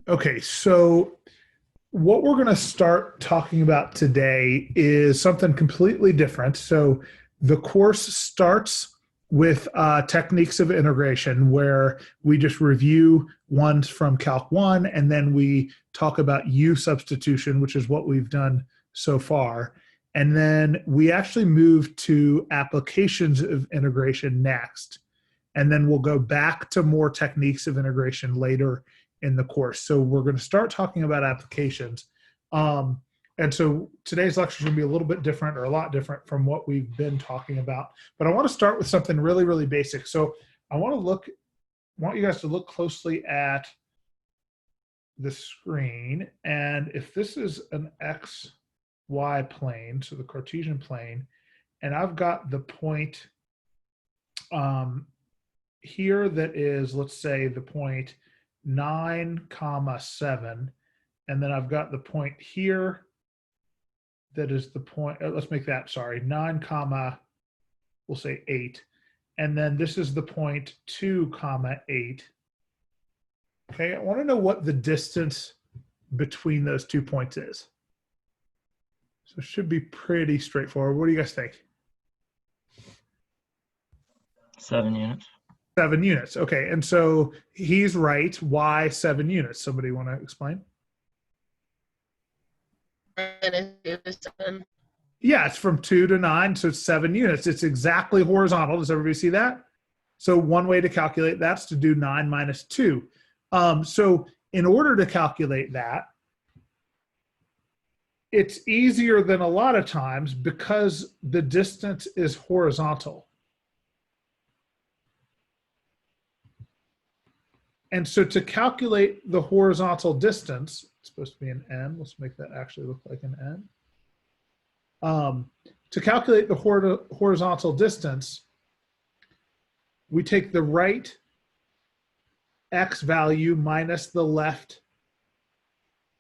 Okay, so what we're going to start talking about today is something completely different. So the course starts with techniques of integration, where we just review ones from Calc 1, and then we talk about U substitution, which is what we've done so far. And then we actually move to applications of integration next. And then we'll go back to more techniques of integration later in the course. So we're going to start talking about applications. Um, and so today's lecture is going to be a little bit different, or a lot different from what we've been talking about. But I want to start with something really, really basic. So I want you guys to look closely at the screen. And if this is an XY plane, so the Cartesian plane, and I've got the point here that is, let's say, the point 9 comma 7, and then I've got the point here that is the point, let's make that, sorry, 9 comma, we'll say 8, and then this is the point 2 comma 8. Okay, I want to know what the distance between those 2 points is. So it should be pretty straightforward. What do you guys think? 7 units. 7 units. Okay, and so he's right. Why 7 units? Somebody want to explain? Yeah, it's from 2 to 9, so it's 7 units. It's exactly horizontal. Does everybody see that? So one way to calculate that's to do 9 minus 2. So in order to calculate that, it's easier than a lot of times because the distance is horizontal. And so to calculate the horizontal distance, it's supposed to be an n. Let's make that actually look like an n. To calculate the horizontal distance, we take the right x value minus the left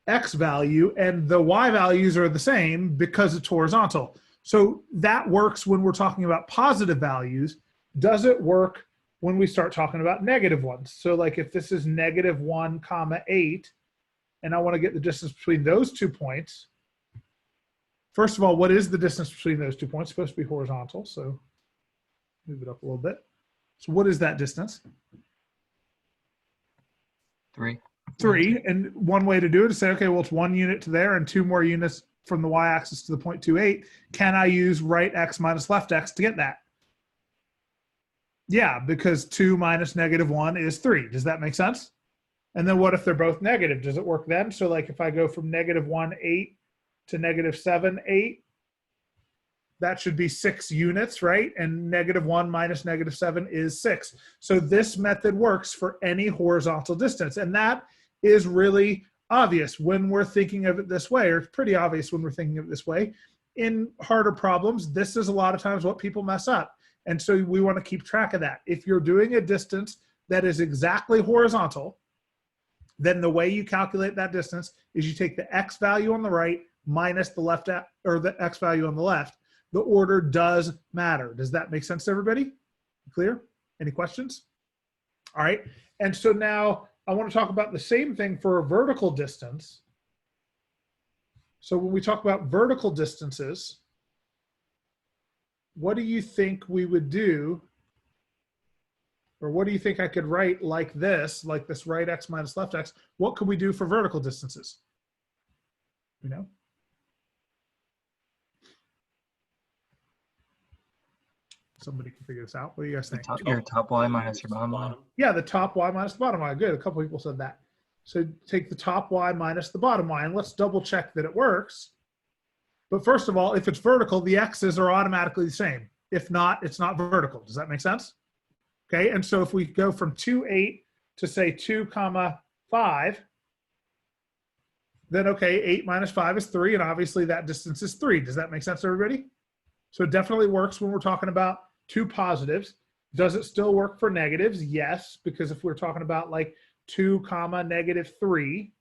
x value, and the y values are the same because it's horizontal. So that works when we're talking about positive values. Does it work when we start talking about negative ones? So like if this is negative 1 comma 8, and I want to get the distance between those 2 points. First of all, what is the distance between those 2 points? It's supposed to be horizontal, so move it up a little bit. So what is that distance? 3. 3, and one way to do it is say, okay, well, it's 1 unit to there and 2 more units from the y-axis to the point 2,8. Can I use right x minus left x to get that? Yeah, because 2 minus negative 1 is 3. Does that make sense? And then what if they're both negative? Does it work then? So like if I go from negative 1, 8 to negative 7, 8, that should be 6 units, right? And negative 1 minus negative 7 is 6. So this method works for any horizontal distance. And that is really obvious when we're thinking of it this way, or it's pretty obvious when we're thinking of it this way. In harder problems, this is a lot of times what people mess up. And so we want to keep track of that. If you're doing a distance that is exactly horizontal, then the way you calculate that distance is you take the x value on the right minus the left, or the x value on the left. The order does matter. Does that make sense to everybody? Clear? Any questions? All right. And so now I want to talk about the same thing for a vertical distance. So when we talk about vertical distances, what do you think we would do? Or what do you think I could write like this right x minus left x? What could we do for vertical distances? You know? Somebody can figure this out. What do you guys think? Your top y minus your bottom y. Yeah, the top y minus the bottom y. Good. A couple people said that. So take the top y minus the bottom y, and let's double check that it works. But first of all, if it's vertical, the x's are automatically the same. If not, it's not vertical. Does that make sense? Okay, and so if we go from 2, 8 to say 2 comma 5, then okay, 8 minus 5 is 3, and obviously that distance is 3. Does that make sense to everybody? So it definitely works when we're talking about 2 positives. Does it still work for negatives? Yes, because if we're talking about like 2 comma negative 3,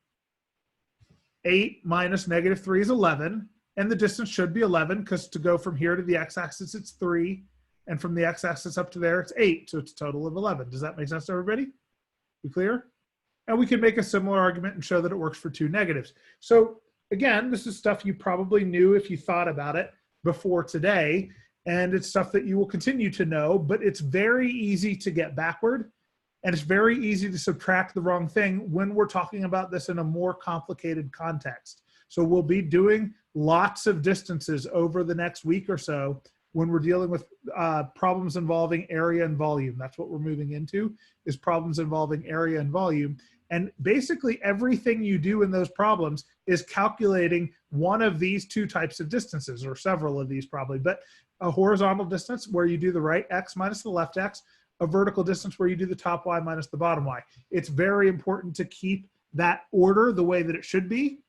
8 minus negative 3 is 11, and the distance should be 11 because to go from here to the x-axis, it's 3, and from the x-axis up to there, it's 8, so it's a total of 11. Does that make sense to everybody? We clear? And we can make a similar argument and show that it works for two negatives. So again, this is stuff you probably knew if you thought about it before today, and it's stuff that you will continue to know, but it's very easy to get backward, and it's very easy to subtract the wrong thing when we're talking about this in a more complicated context. So we'll be doing lots of distances over the next week or so when we're dealing with problems involving area and volume. That's what we're moving into, is problems involving area and volume. And basically everything you do in those problems is calculating one of these two types of distances, or several of these probably, but a horizontal distance where you do the right x minus the left x, a vertical distance where you do the top y minus the bottom y. It's very important to keep that order the way that it should be.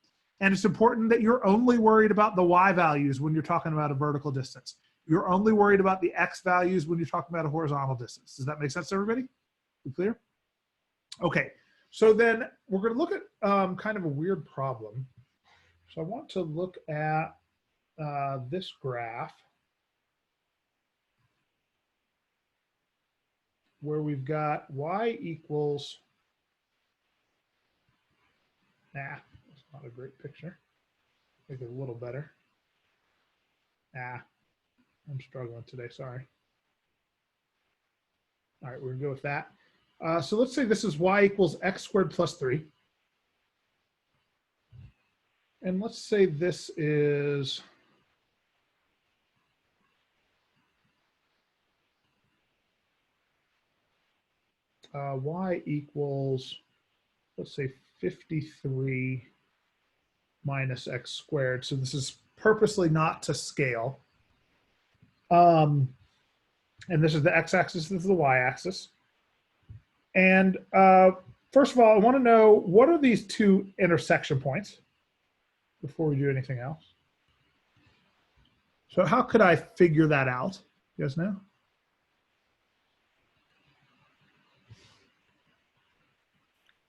And it's important that you're only worried about the y values when you're talking about a vertical distance. You're only worried about the x values when you're talking about a horizontal distance. Does that make sense to everybody? We clear? Okay, so then we're going to look at kind of a weird problem. So I want to look at this graph where we've got y equals, that's not a great picture. Make it a little better. I'm struggling today, sorry. All right, we're gonna go with that. So let's say this is y equals x squared plus 3. And let's say this is y equals, let's say 53 minus x squared. So this is purposely not to scale. And this is the x-axis, this is the y-axis. And first of all, I want to know, what are these two intersection points before we do anything else? So how could I figure that out? You guys know?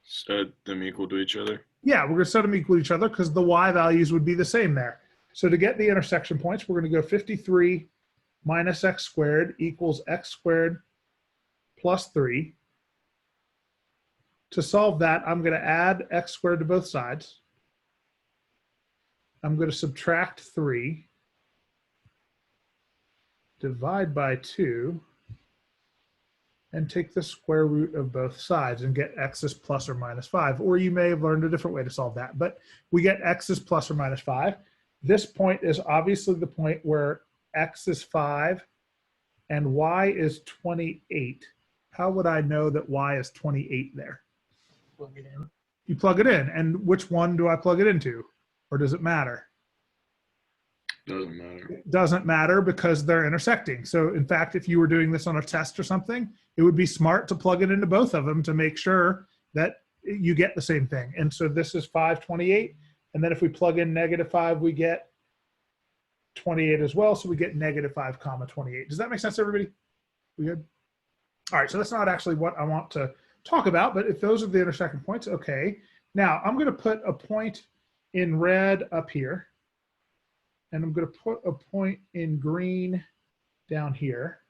Set them equal to each other. Yeah, we're going to set them equal to each other because the y values would be the same there. So to get the intersection points, we're going to go 53 minus x squared equals x squared plus 3. To solve that, I'm going to add x squared to both sides. I'm going to subtract 3, divide by 2, and take the square root of both sides and get x is plus or minus 5. Or you may have learned a different way to solve that, but we get x is plus or minus 5. This point is obviously the point where x is 5 and y is 28. How would I know that y is 28 there? Plug it in. You plug it in. And which one do I plug it into? Or does it matter? Doesn't matter. It doesn't matter because they're intersecting. So in fact, if you were doing this on a test or something, it would be smart to plug it into both of them to make sure that you get the same thing. And so this is 528. And then if we plug in -5, we get 28 as well. So we get -5 comma 28. Does that make sense, everybody? We good? All right, so that's not actually what I want to talk about, but if those are the intersection points, okay. Now I'm going to put a point in red up here, and I'm going to put a point in green down here.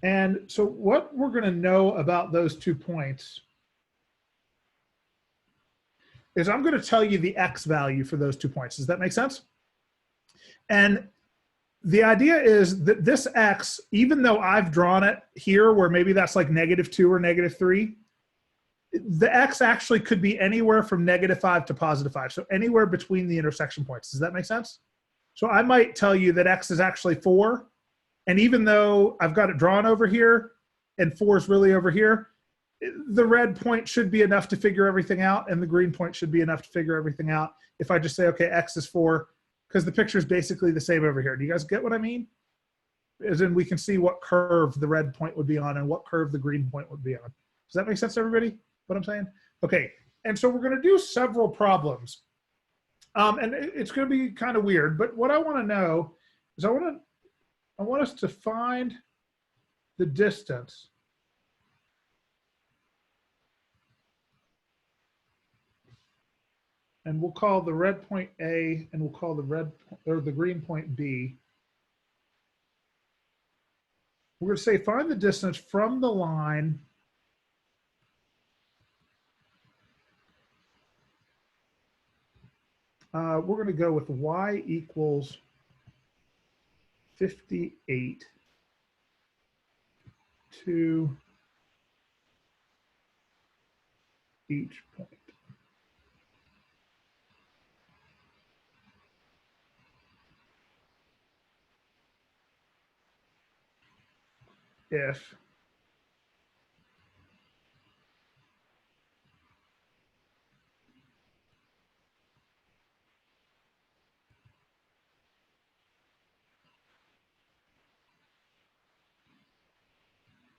And so what we're going to know about those 2 points is I'm going to tell you the x value for those 2 points. Does that make sense? And the idea is that this x, even though I've drawn it here where maybe that's like -2 or -3, the x actually could be anywhere from -5 to +5. So anywhere between the intersection points. Does that make sense? So I might tell you that x is actually 4. And even though I've got it drawn over here and 4 is really over here, the red point should be enough to figure everything out, and the green point should be enough to figure everything out. If I just say, okay, x is 4, because the picture is basically the same over here. Do you guys get what I mean? As in, we can see what curve the red point would be on and what curve the green point would be on. Does that make sense to everybody, what I'm saying? Okay, and so we're going to do several problems. And it's going to be kind of weird, but what I want to know is I want us to find the distance and we'll call the red point A and we'll call the green point B. We're going to say find the distance from the line We're going to go with y equals 58 to each point. If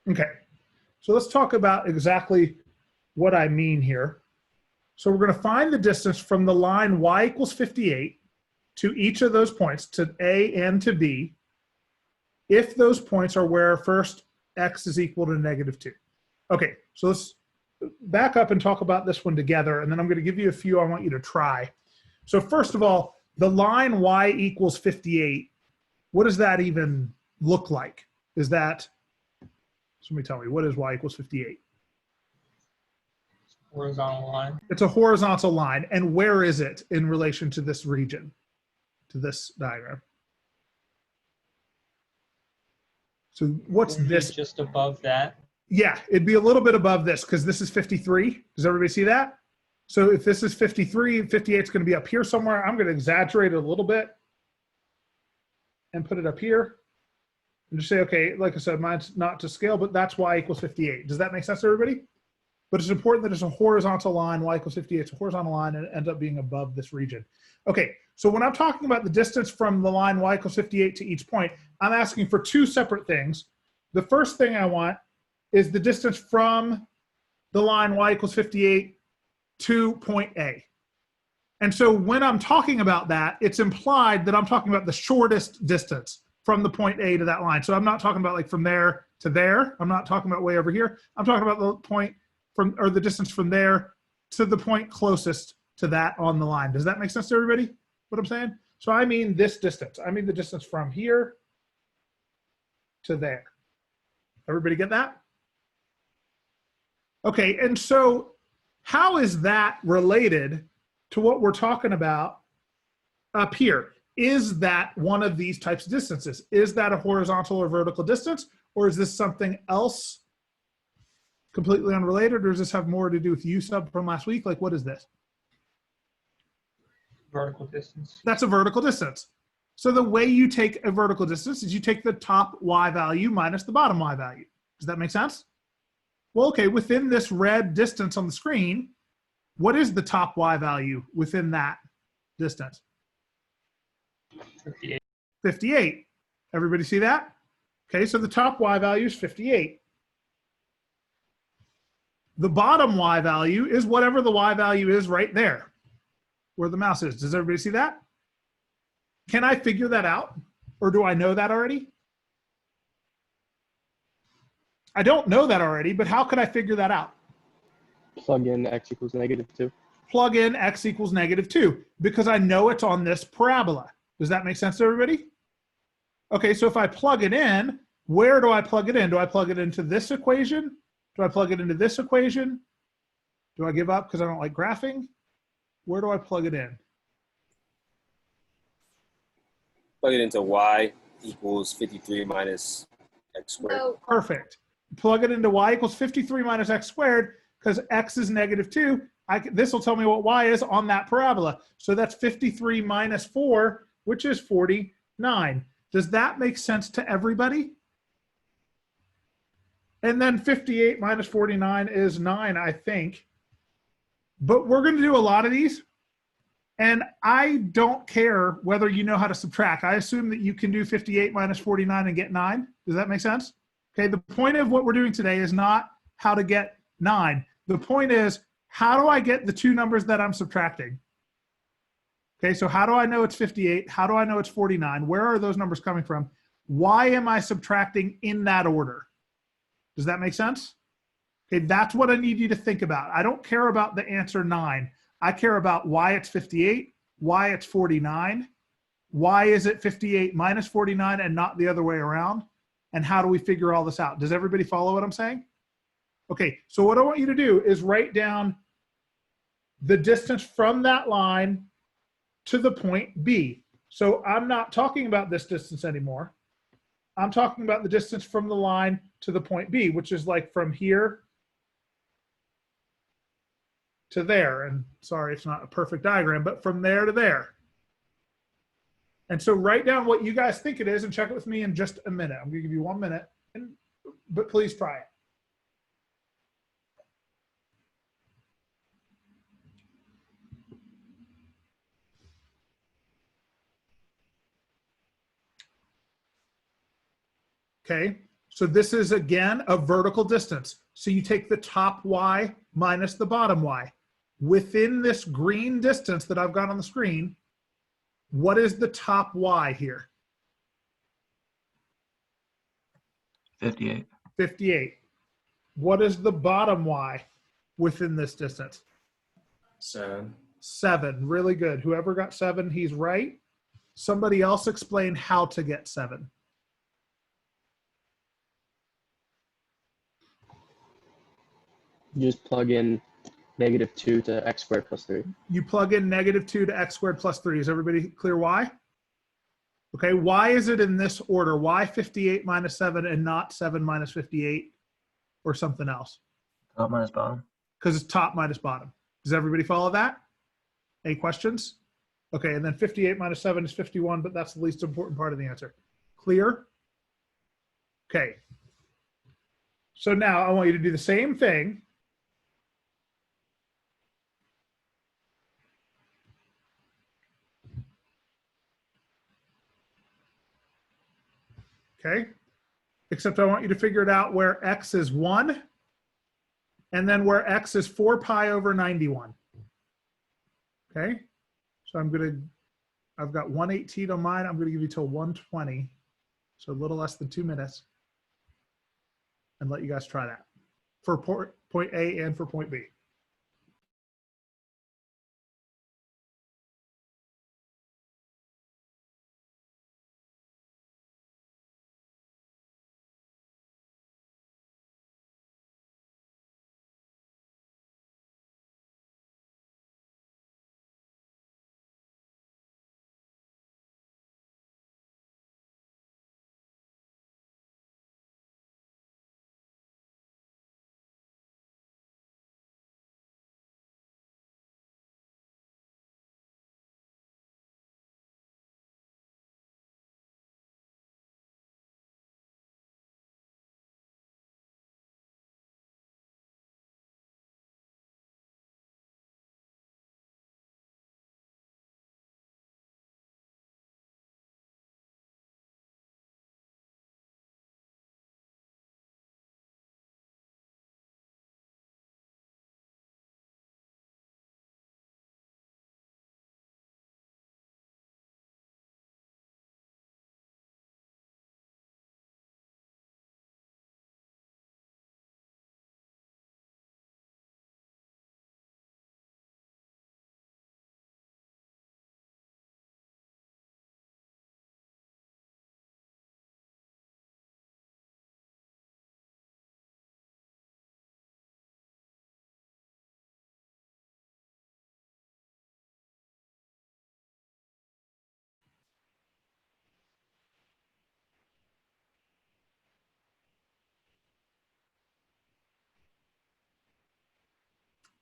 okay, so let's talk about exactly what I mean here. So we're going to find the distance from the line y equals 58 to each of those points, to A and to B, if those points are where first x is equal to -2. Okay, so let's back up and talk about this one together, and then I'm going to give you a few I want you to try. So first of all, the line y equals 58, what does that even look like? Is that, somebody tell me, what is y equals 58? Horizontal line. It's a horizontal line. And where is it in relation to this region, to this diagram? So what's Wouldn't it be this? just above that? Yeah, it'd be a little bit above this because this is 53. Does everybody see that? So if this is 53, 58 is going to be up here somewhere. I'm going to exaggerate it a little bit and put it up here. And just say, okay, like I said, mine's not to scale, but that's y equals 58. Does that make sense to everybody? But it's important that it's a horizontal line. Y equals 58, it's a horizontal line, and it ends up being above this region. Okay, so when I'm talking about the distance from the line y equals 58 to each point, I'm asking for two separate things. The first thing I want is the distance from the line y equals 58 to point A. And so when I'm talking about that, it's implied that I'm talking about the shortest distance from the point A to that line. So I'm not talking about like from there to there. I'm not talking about way over here. I'm talking about the point from, or the distance from there to the point closest to that on the line. Does that make sense to everybody, what I'm saying? So I mean this distance. I mean the distance from here to there. Everybody get that? Okay, and so how is that related to what we're talking about up here? Is that one of these types of distances? Is that a horizontal or vertical distance? Or is this something else completely unrelated? Or does this have more to do with U sub from last week? Like, what is this? Vertical distance. That's a vertical distance. So the way you take a vertical distance is you take the top y value minus the bottom y value. Does that make sense? Well, okay, within this red distance on the screen, what is the top y value within that distance? 58. 58. Everybody see that? Okay, so the top y value is 58. The bottom y value is whatever the y value is right there, where the mouse is. Does everybody see that? Can I figure that out? Or do I know that already? I don't know that already, but how could I figure that out? Plug in x equals -2. Plug in x equals -2 because I know it's on this parabola. Does that make sense to everybody? Okay, so if I plug it in, where do I plug it in? Do I plug it into this equation? Do I plug it into this equation? Do I give up because I don't like graphing? Where do I plug it in? Plug it into y equals 53 minus x squared. No, Perfect. Plug it into y equals 53 minus x squared because x is -2. This will tell me what y is on that parabola. So that's 53 minus 4, which is 49. Does that make sense to everybody? And then 58 minus 49 is 9, I think. But we're going to do a lot of these. And I don't care whether you know how to subtract. I assume that you can do 58 minus 49 and get 9. Does that make sense? Okay, the point of what we're doing today is not how to get 9. The point is, how do I get the two numbers that I'm subtracting? Okay, so how do I know it's 58? How do I know it's 49? Where are those numbers coming from? Why am I subtracting in that order? Does that make sense? Okay, that's what I need you to think about. I don't care about the answer 9. I care about why it's 58, why it's 49, why is it 58 minus 49 and not the other way around, and how do we figure all this out? Does everybody follow what I'm saying? Okay, so what I want you to do is write down the distance from that line to the point B. So I'm not talking about this distance anymore. I'm talking about the distance from the line to the point B, which is like from here to there. And sorry, it's not a perfect diagram, but from there to there. And so write down what you guys think it is and check it with me in just a minute. I'm going to give you 1 minute, but please try it. Okay, so this is again a vertical distance. So you take the top y minus the bottom y. Within this green distance that I've got on the screen, what is the top y here? 58. 58. What is the bottom y within this distance? 7. 7. Really good. Whoever got 7, he's right. Somebody else explain how to get 7. You just plug in -2 to x squared plus 3. You plug in -2 to x squared plus 3. Is everybody clear why? Okay, why is it in this order? Why 58 minus 7 and not 7 minus 58 or something else? Top minus bottom. Because it's top minus bottom. Does everybody follow that? Any questions? Okay, and then 58 minus 7 is 51, but that's the least important part of the answer. Clear? Okay. So now I want you to do the same thing. Okay, except I want you to figure it out where x is 1 and then where x is 4 pi over 91. Okay, so I've got 118 on mine. I'm going to give you till 120, so a little less than 2 minutes, and let you guys try that for point A and for point B.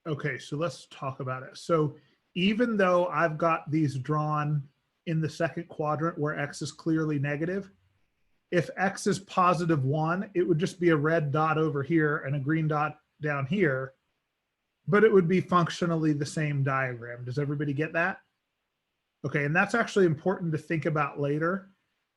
Okay, so let's talk about it. So even though I've got these drawn in the second quadrant where x is clearly negative, if x is positive 1, it would just be a red dot over here and a green dot down here, but it would be functionally the same diagram. Does everybody get that? Okay, and that's actually important to think about later,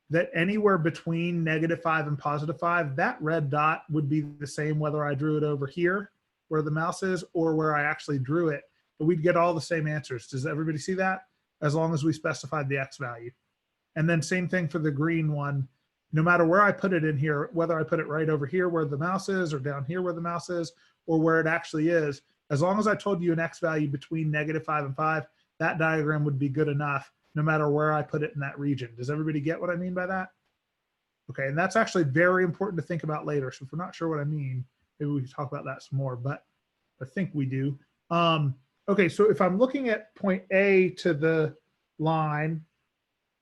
that anywhere between -5 and +5, that red dot would be the same whether I drew it over here where the mouse is or where I actually drew it, but we'd get all the same answers. Does everybody see that? As long as we specified the x value. And then same thing for the green one. No matter where I put it in here, whether I put it right over here where the mouse is or down here where the mouse is or where it actually is, as long as I told you an x value between -5 and 5, that diagram would be good enough no matter where I put it in that region. Does everybody get what I mean by that? Okay, and that's actually very important to think about later. So if we're not sure what I mean, maybe we can talk about that some more, but I think we do. Okay, so if I'm looking at point A to the line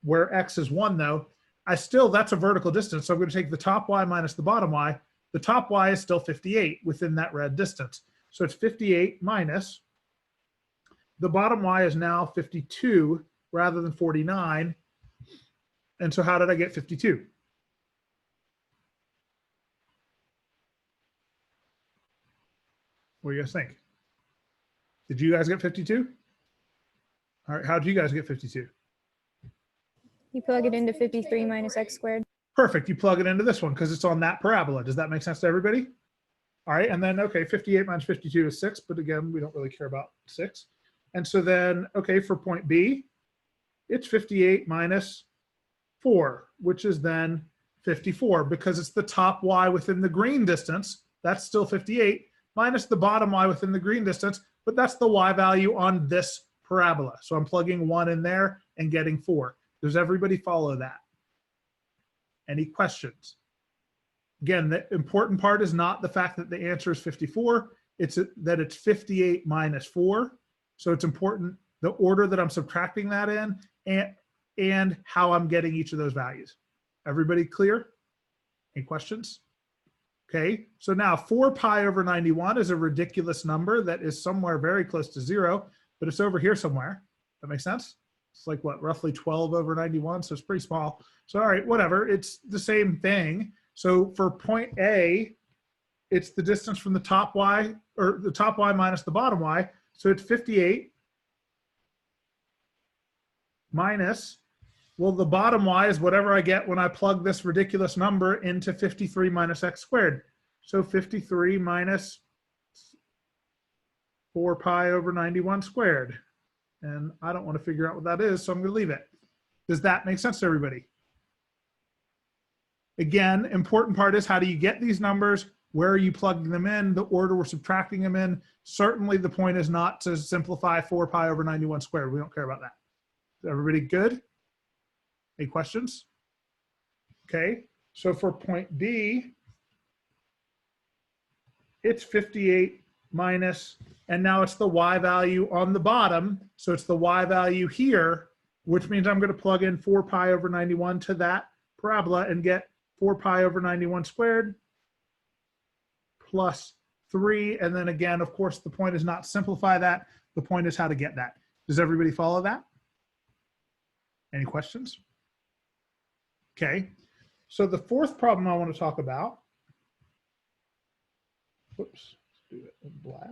where x is 1 though, that's a vertical distance. So I'm going to take the top y minus the bottom y. The top y is still 58 within that red distance. So it's 58 minus, the bottom y is now 52 rather than 49. And so how did I get 52? What do you guys think? Did you guys get 52? All right, how did you guys get 52? You plug it into 53 minus x squared. Perfect, you plug it into this one because it's on that parabola. Does that make sense to everybody? All right, and then, okay, 58 minus 52 is 6, but again, we don't really care about 6. And so then, okay, for point B, it's 58 minus 4, which is then 54 because it's the top y within the green distance. That's still 58 minus the bottom y within the green distance, but that's the y value on this parabola. So I'm plugging 1 in there and getting 4. Does everybody follow that? Any questions? Again, the important part is not the fact that the answer is 54, it's that it's 58 minus 4. So it's important the order that I'm subtracting that in and how I'm getting each of those values. Everybody clear? Any questions? Okay, so now 4 pi over 91 is a ridiculous number that is somewhere very close to 0, but it's over here somewhere. That makes sense? It's like what, roughly 12 over 91, so it's pretty small. So all right, whatever, it's the same thing. So for point A, it's the distance from the top y, or the top y minus the bottom y. So it's 58 minus, well, the bottom y is whatever I get when I plug this ridiculous number into 53 minus x squared. So 53 minus 4 pi over 91 squared. And I don't want to figure out what that is, so I'm going to leave it. Does that make sense to everybody? Again, important part is how do you get these numbers? Where are you plugging them in? The order we're subtracting them in. Certainly the point is not to simplify 4 pi over 91 squared. We don't care about that. Is everybody good? Any questions? Okay, so for point B, it's 58 minus, and now it's the y value on the bottom. So it's the y value here, which means I'm going to plug in 4 pi over 91 to that parabola and get 4 pi over 91 squared plus 3. And then again, of course, the point is not simplify that. The point is how to get that. Does everybody follow that? Any questions? Okay, so the fourth problem I want to talk about, whoops, let's do it in black.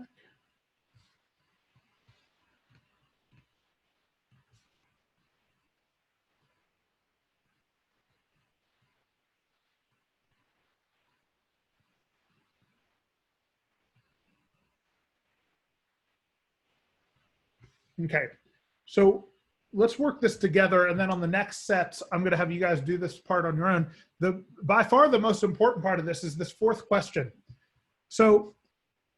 Okay, so let's work this together, and then on the next sets, I'm going to have you guys do this part on your own. By far the most important part of this is this fourth question. So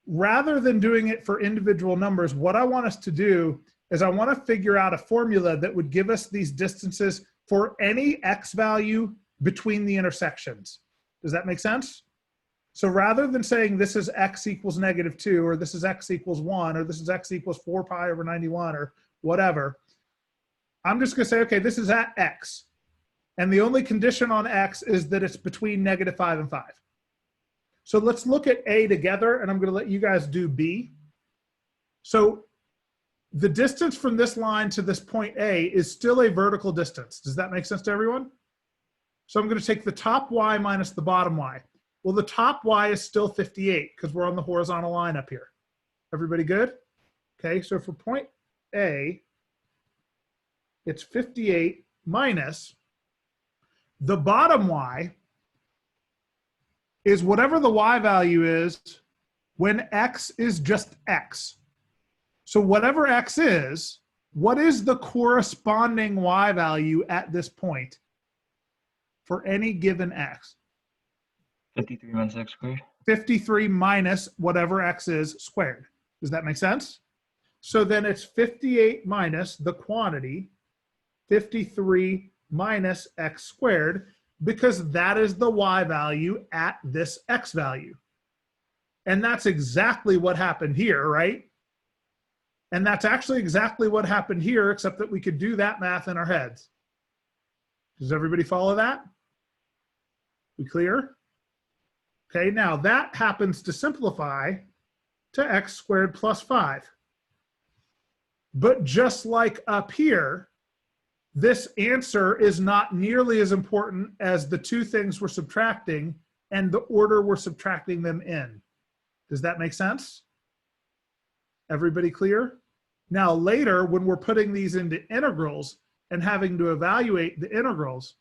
rather than doing it for individual numbers, what I want us to do is I want to figure out a formula that would give us these distances for any x value between the intersections. Does that make sense? So rather than saying this is x equals -2, or this is x equals 1, or this is x equals 4 pi over 91, or whatever, I'm just going to say, okay, this is at x. And the only condition on x is that it's between -5 and 5. So let's look at A together, and I'm going to let you guys do B. So the distance from this line to this point A is still a vertical distance. Does that make sense to everyone? So I'm going to take the top y minus the bottom y. Well, the top y is still 58 because we're on the horizontal line up here. Everybody good? Okay, so for point A, it's 58 minus the bottom y is whatever the y value is when x is just x. So whatever x is, what is the corresponding y value at this point for any given x? 53 minus x squared. 53 minus whatever x is squared. Does that make sense? So then it's 58 minus the quantity, 53 minus x squared, because that is the y value at this x value. And that's exactly what happened here, right? And that's actually exactly what happened here, except that we could do that math in our heads. Does everybody follow that? We clear? Okay, now that happens to simplify to x squared plus 5. But just like up here, this answer is not nearly as important as the two things we're subtracting and the order we're subtracting them in. Does that make sense? Everybody clear? Now later, when we're putting these into integrals and having to evaluate the integrals,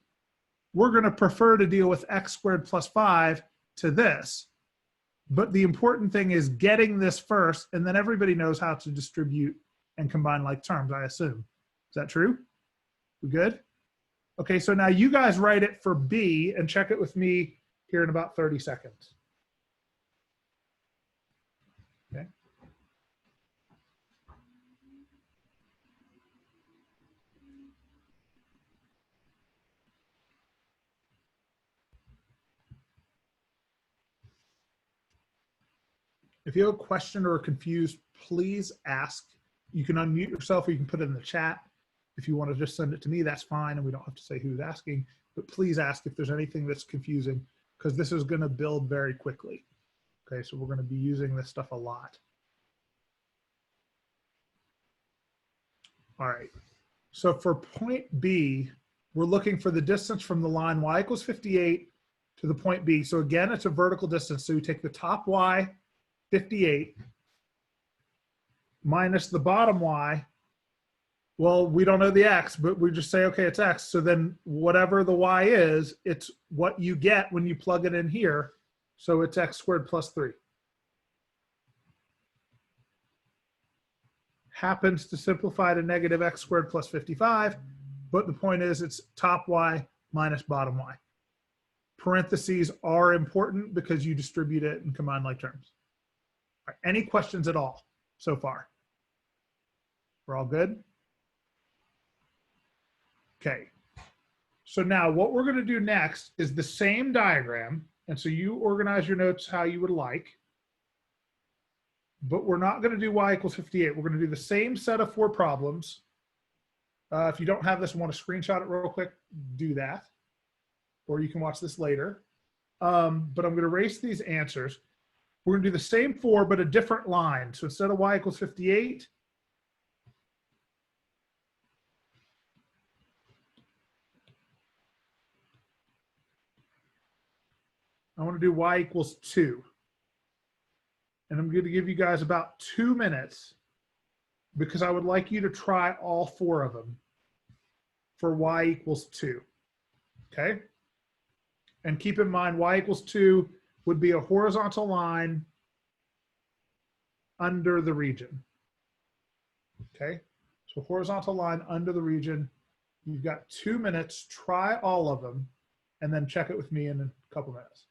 we're going to prefer to deal with x squared plus 5 to this. But the important thing is getting this first, and then everybody knows how to distribute and combine like terms, I assume. Is that true? We good? Okay, so now you guys write it for B and check it with me here in about 30 seconds. Okay. If you have a question or are confused, please ask. You can unmute yourself or you can put it in the chat. If you want to just send it to me, that's fine, and we don't have to say who's asking. But please ask if there's anything that's confusing, because this is going to build very quickly. Okay, so we're going to be using this stuff a lot. All right, so for point B, we're looking for the distance from the line y equals 58 to the point B. So again, it's a vertical distance. So you take the top y, 58, minus the bottom y. Well, we don't know the x, but we just say, okay, it's x. So then whatever the y is, it's what you get when you plug it in here. So it's x squared plus 3. Happens to simplify to negative x squared plus 55, but the point is it's top y minus bottom y. Parentheses are important because you distribute it and combine like terms. All right, any questions at all so far? We're all good? Okay. So now what we're going to do next is the same diagram. And so you organize your notes how you would like. But we're not going to do y equals 58. We're going to do the same set of 4 problems. If you don't have this and want to screenshot it real quick, do that. Or you can watch this later. But I'm going to erase these answers. We're going to do the same 4, but a different line. So instead of y equals 58, I want to do y equals 2. And I'm going to give you guys about 2 minutes because I would like you to try all 4 of them for y equals 2. Okay? And keep in mind, y equals 2 would be a horizontal line under the region. Okay? So horizontal line under the region. You've got 2 minutes. Try all of them and then check it with me in a couple minutes.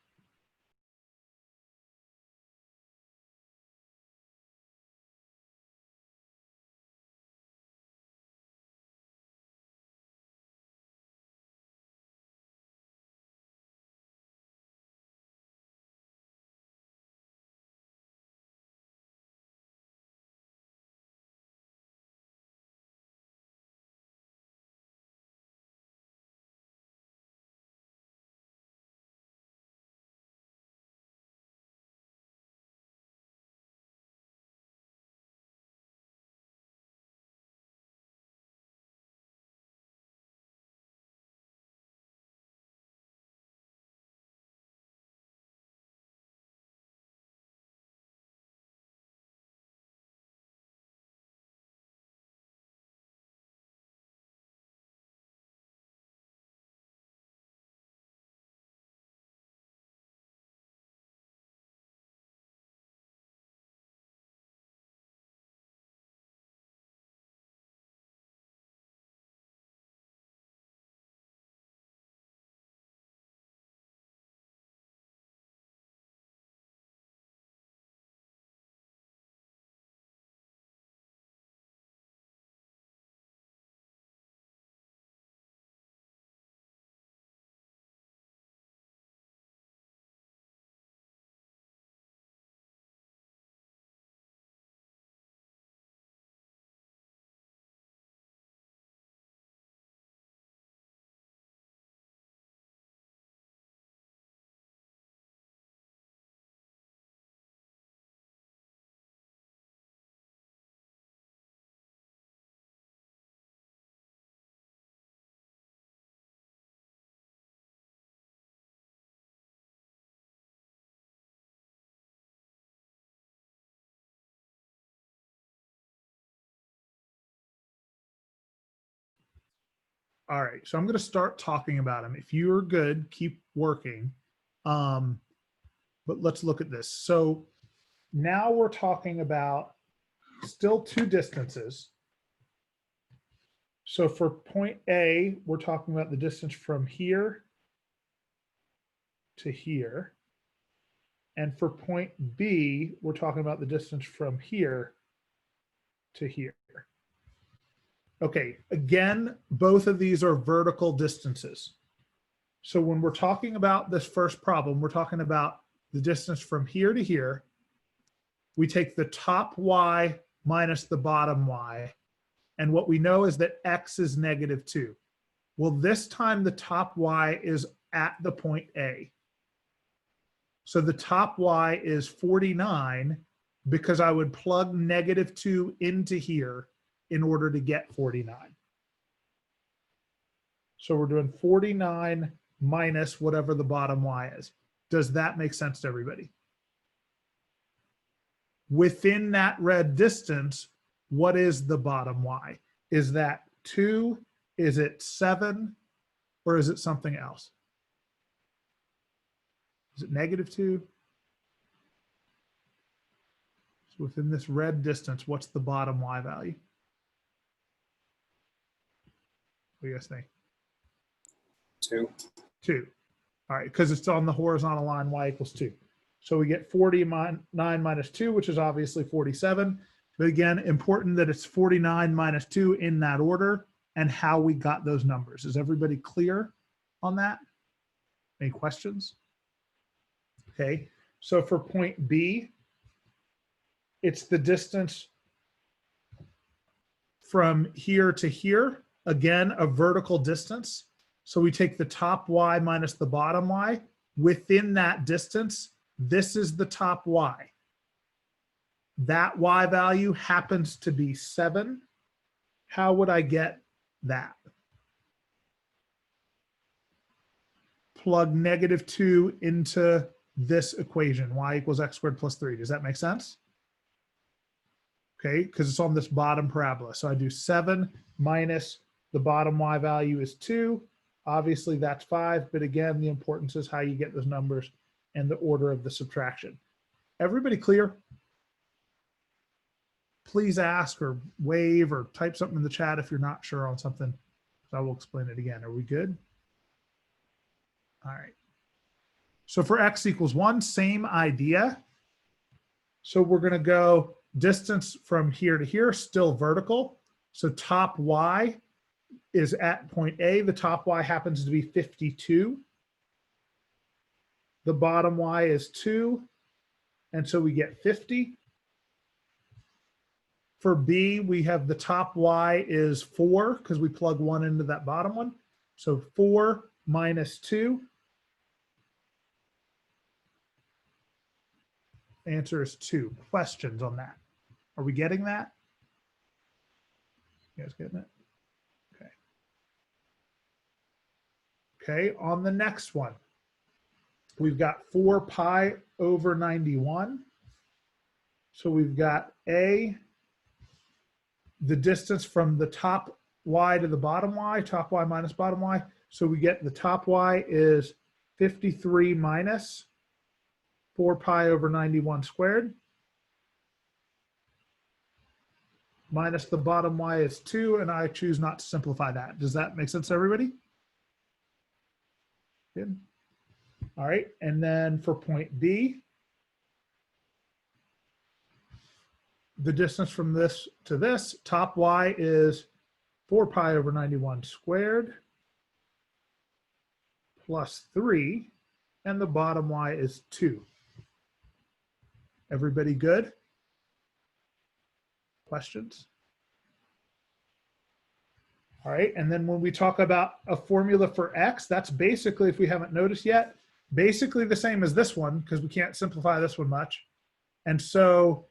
All right, so I'm going to start talking about them. If you're good, keep working. But let's look at this. So now we're talking about still two distances. So for point A, we're talking about the distance from here to here. And for point B, we're talking about the distance from here to here. Okay, again, both of these are vertical distances. So when we're talking about this first problem, we're talking about the distance from here to here. We take the top y minus the bottom y. And what we know is that x is -2. Well, this time the top y is at the point A. So the top y is 49 because I would plug -2 into here in order to get 49. So we're doing 49 minus whatever the bottom y is. Does that make sense to everybody? Within that red distance, what is the bottom y? Is that 2? Is it 7? Or is it something else? Is it -2? So within this red distance, what's the bottom y value? What do you guys think? 2. 2. All right, because it's on the horizontal line, y equals 2. So we get 49 minus 2, which is obviously 47. But again, important that it's 49 minus 2 in that order and how we got those numbers. Is everybody clear on that? Any questions? Okay, so for point B, it's the distance from here to here. Again, a vertical distance. So we take the top y minus the bottom y. Within that distance, this is the top y. That y value happens to be 7. How would I get that? Plug -2 into this equation, y equals x squared plus 3. Does that make sense? Okay, because it's on this bottom parabola. So I do 7 minus the bottom y value is 2. Obviously that's 5, but again, the importance is how you get those numbers and the order of the subtraction. Everybody clear? Please ask or wave or type something in the chat if you're not sure on something. I will explain it again. Are we good? All right. So for x equals 1, same idea. So we're going to go distance from here to here, still vertical. So top y is at point A. The top y happens to be 52. The bottom y is 2. And so we get 50. For B, we have the top y is 4 because we plug 1 into that bottom one. So 4 minus 2. Answer is 2. Questions on that? Are we getting that? You guys getting it? Okay. Okay, on the next one, we've got 4 pi over 91. So we've got A, the distance from the top y to the bottom y, top y minus bottom y. So we get the top y is 53 minus 4 pi over 91 squared. Minus the bottom y is 2, and I choose not to simplify that. Does that make sense to everybody? Good. All right, and then for point B, the distance from this to this, top y is 4 pi over 91 squared plus 3, and the bottom y is 2. Everybody good? Questions? All right, and then when we talk about a formula for x, that's basically, if we haven't noticed yet, basically the same as this one because we can't simplify this one much. And so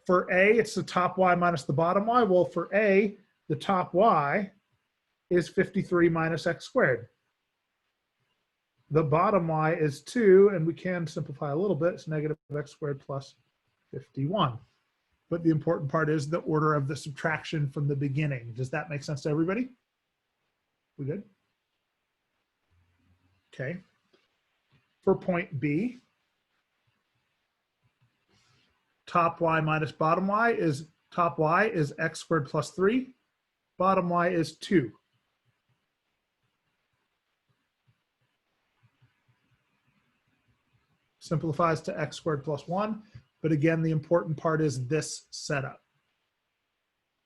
for A, it's the top y minus the bottom y. Well, for A, the top y is 53 minus x squared. The bottom y is 2, and we can simplify a little bit. It's negative x squared plus 51. But the important part is the order of the subtraction from the beginning. Does that make sense to everybody? We good? Okay. For point B, top y minus bottom y is top y is x squared plus 3. Bottom y is 2. Simplifies to x squared plus 1. But again, the important part is this setup.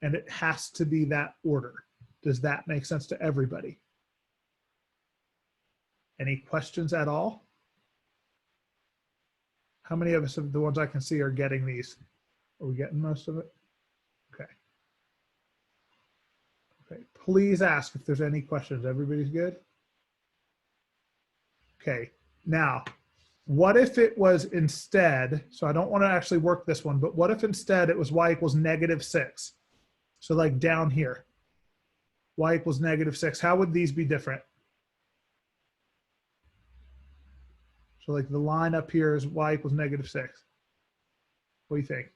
And it has to be that order. Does that make sense to everybody? Any questions at all? How many of us, of the ones I can see, are getting these? Are we getting most of it? Okay. Okay. Please ask if there's any questions. Everybody's good? Okay. Now, what if it was instead, so I don't want to actually work this one, but what if instead it was y equals -6? So like down here, y equals -6. How would these be different? So like the line up here is y equals -6. What do you think?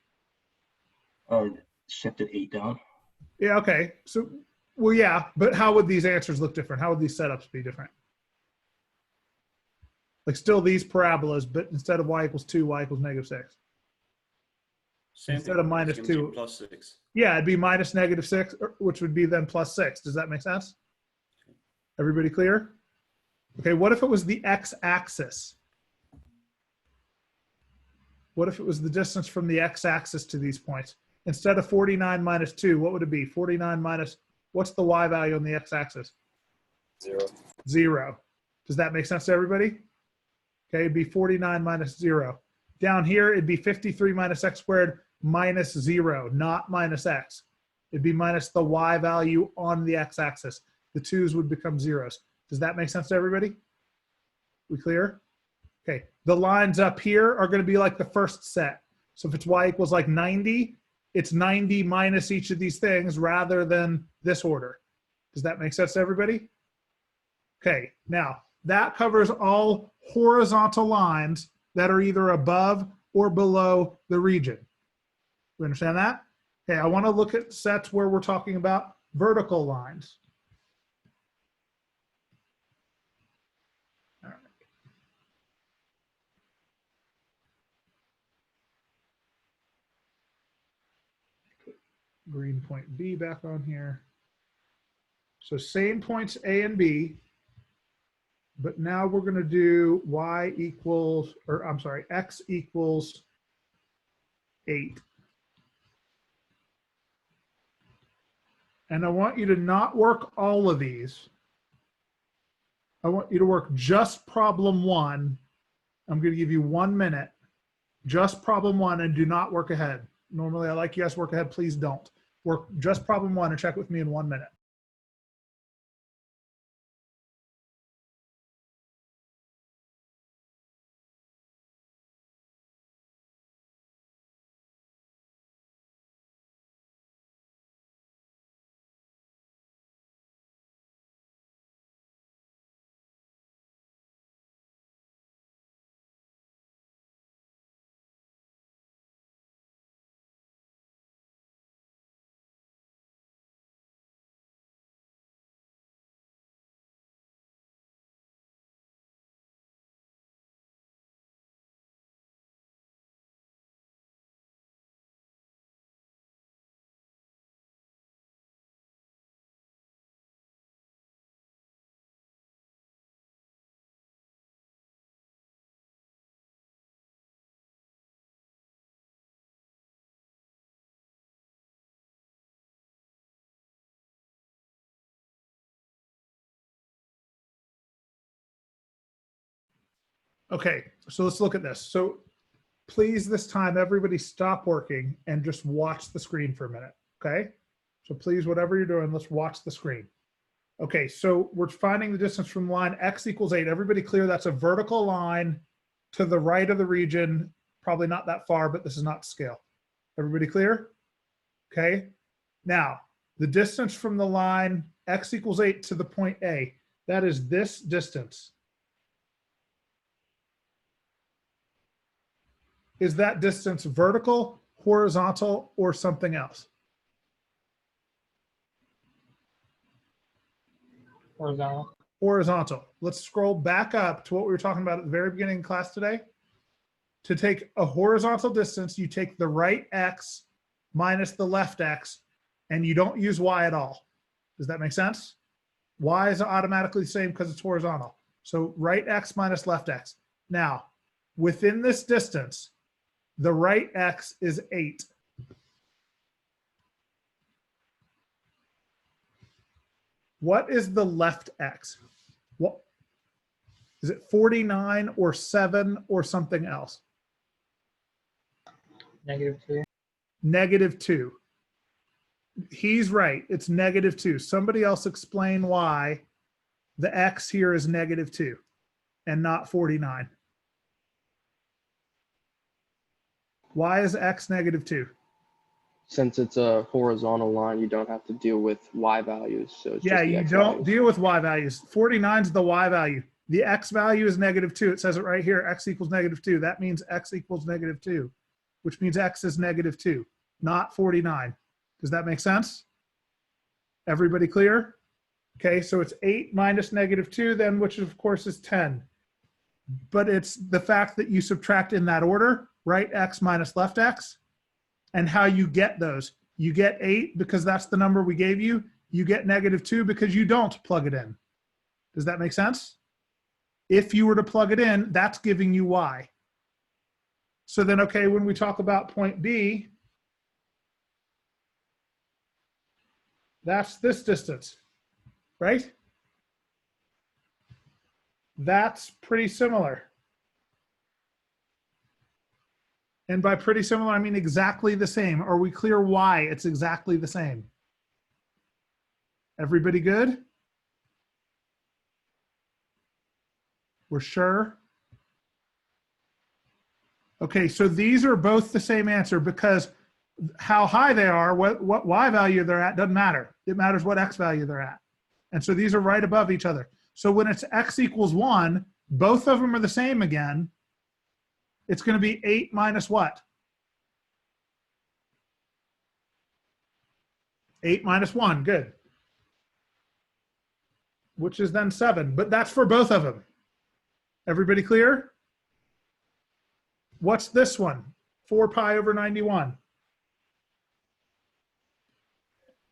Shifted 8 down. Yeah, okay. So, well, yeah, but how would these answers look different? How would these setups be different? Like still these parabolas, but instead of y equals 2, y equals -6. Same Instead of minus It's gonna be 2. +6. Yeah, it'd be minus -6, which would be then +6. Does that make sense? Everybody clear? Okay, what if it was the x-axis? What if it was the distance from the x-axis to these points? Instead of 49 minus 2, what would it be? 49 minus, what's the y value on the x-axis? 0. 0. Does that make sense to everybody? Okay, it'd be 49 minus 0. Down here, it'd be 53 minus x squared minus 0, not minus x. It'd be minus the y value on the x-axis. The 2's would become 0's. Does that make sense to everybody? We clear? Okay, the lines up here are going to be like the first set. So if it's y equals like 90, it's 90 minus each of these things rather than this order. Does that make sense to everybody? Okay, now that covers all horizontal lines that are either above or below the region. We understand that? Okay, I want to look at sets where we're talking about vertical lines. All right. Put green point B back on here. So same points A and B, but now we're going to do y equals, or I'm sorry, x equals 8. And I want you to not work all of these. I want you to work just problem 1. I'm going to give you 1 minute. Just problem 1 and do not work ahead. Normally I like you guys to work ahead. Please don't. Work just problem 1 and check with me in 1 minute. Okay, so let's look at this. So please, this time, everybody stop working and just watch the screen for a minute, okay? So please, whatever you're doing, let's watch the screen. Okay, so we're finding the distance from the line x equals 8. Everybody clear? That's a vertical line to the right of the region. Probably not that far, but this is not scale. Everybody clear? Okay. Now, the distance from the line x equals 8 to the point A, that is this distance. Is that distance vertical, horizontal, or something else? Horizontal. Horizontal. Let's scroll back up to what we were talking about at the very beginning of class today. To take a horizontal distance, you take the right x minus the left x, and you don't use y at all. Does that make sense? Y is automatically the same because it's horizontal. So right x minus left x. Now, within this distance, the right x is 8. What is the left x? What is it, 49 or 7 or something else? -2. -2. He's right. It's -2. Somebody else explain why the x here is -2 and not 49. Why is x -2? Since it's a horizontal line, you don't have to deal with y values. So it's Yeah, just the you x don't values. deal with y values. 49 is the y value. The x value is -2. It says it right here, x equals -2. That means x equals -2, which means x is -2, not 49. Does that make sense? Everybody clear? Okay, so it's 8 minus -2 then, which of course is 10. But it's the fact that you subtract in that order, right x minus left x, and how you get those. You get 8 because that's the number we gave you. You get -2 because you don't plug it in. Does that make sense? If you were to plug it in, that's giving you y. So then, okay, when we talk about point B, that's this distance, right? That's pretty similar. And by pretty similar, I mean exactly the same. Are we clear why it's exactly the same? Everybody good? We're sure? Okay, so these are both the same answer because how high they are, what y value they're at doesn't matter. It matters what x value they're at. And so these are right above each other. So when it's x equals 1, both of them are the same again. It's going to be 8 minus what? 8 minus 1, good. Which is then 7, but that's for both of them. Everybody clear? What's this one? 4 pi over 91.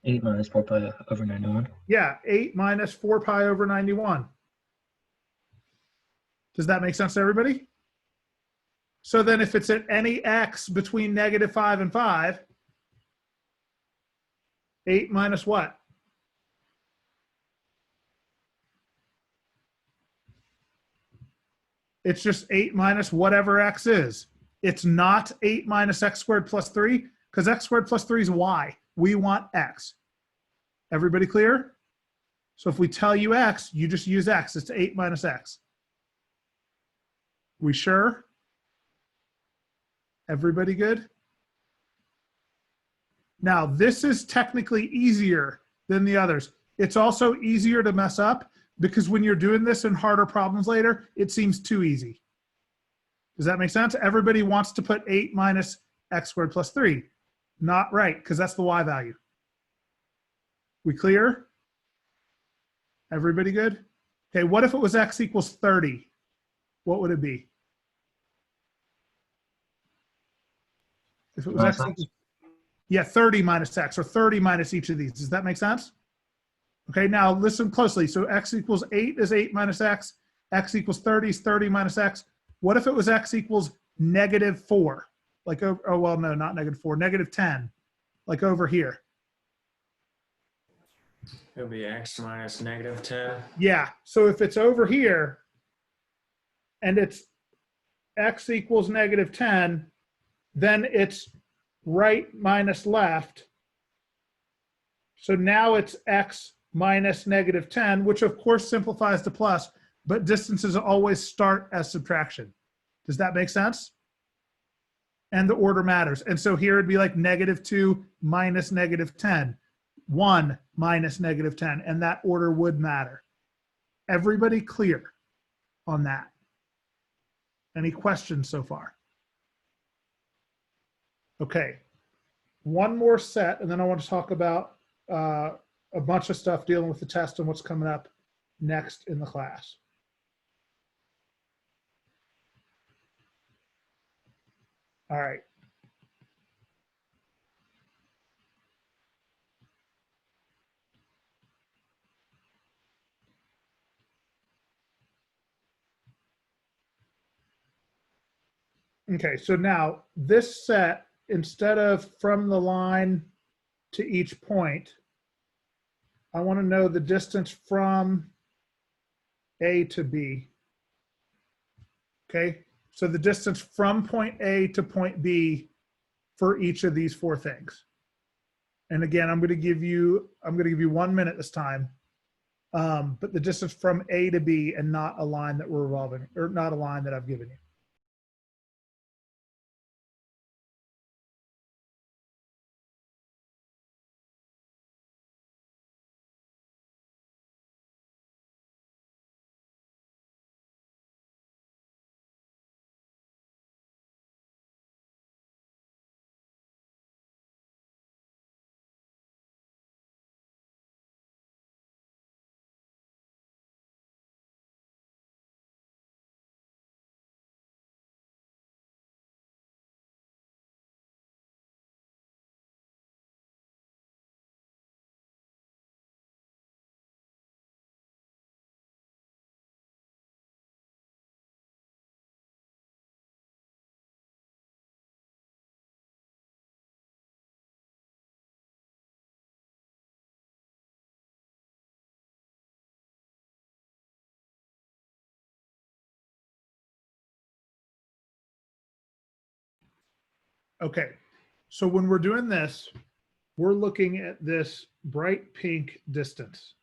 8 minus 4 pi over 91. Yeah, 8 minus 4 pi over 91. Does that make sense to everybody? So then if it's at any x between -5 and 5, 8 minus what? It's just 8 minus whatever x is. It's not 8 minus x squared plus 3 because x squared plus 3 is y. We want x. Everybody clear? So if we tell you x, you just use x. It's 8 minus x. We sure? Everybody good? Now, this is technically easier than the others. It's also easier to mess up because when you're doing this in harder problems later, it seems too easy. Does that make sense? Everybody wants to put 8 minus x squared plus 3. Not right, because that's the y value. We clear? Everybody good? Okay, what if it was x equals 30? What would it be? If it was x equals, yeah, 30 minus x, or 30 minus each of these. Does that make sense? Okay, now listen closely. So x equals 8 is 8 minus x. X equals 30 is 30 minus x. What if it was x equals -4? Like, oh, well, no, not -4, -10, like over here. It'll be x minus -10. Yeah, so if it's over here and it's x equals -10, then it's right minus left. So now it's x minus -10, which of course simplifies to plus, but distances always start as subtraction. Does that make sense? And the order matters. And so here it'd be like -2 minus -10, 1 minus -10, and that order would matter. Everybody clear on that? Any questions so far? Okay, one more set, and then I want to talk about a bunch of stuff dealing with the test and what's coming up next in the class. All right. Okay, so now this set, instead of from the line to each point, I want to know the distance from A to B. Okay, so the distance from point A to point B for each of these four things. And again, I'm going to give you 1 minute this time, but the distance from A to B and not a line that we're revolving, or not a line that I've given you. Okay, so when we're doing this, we're looking at this bright pink distance.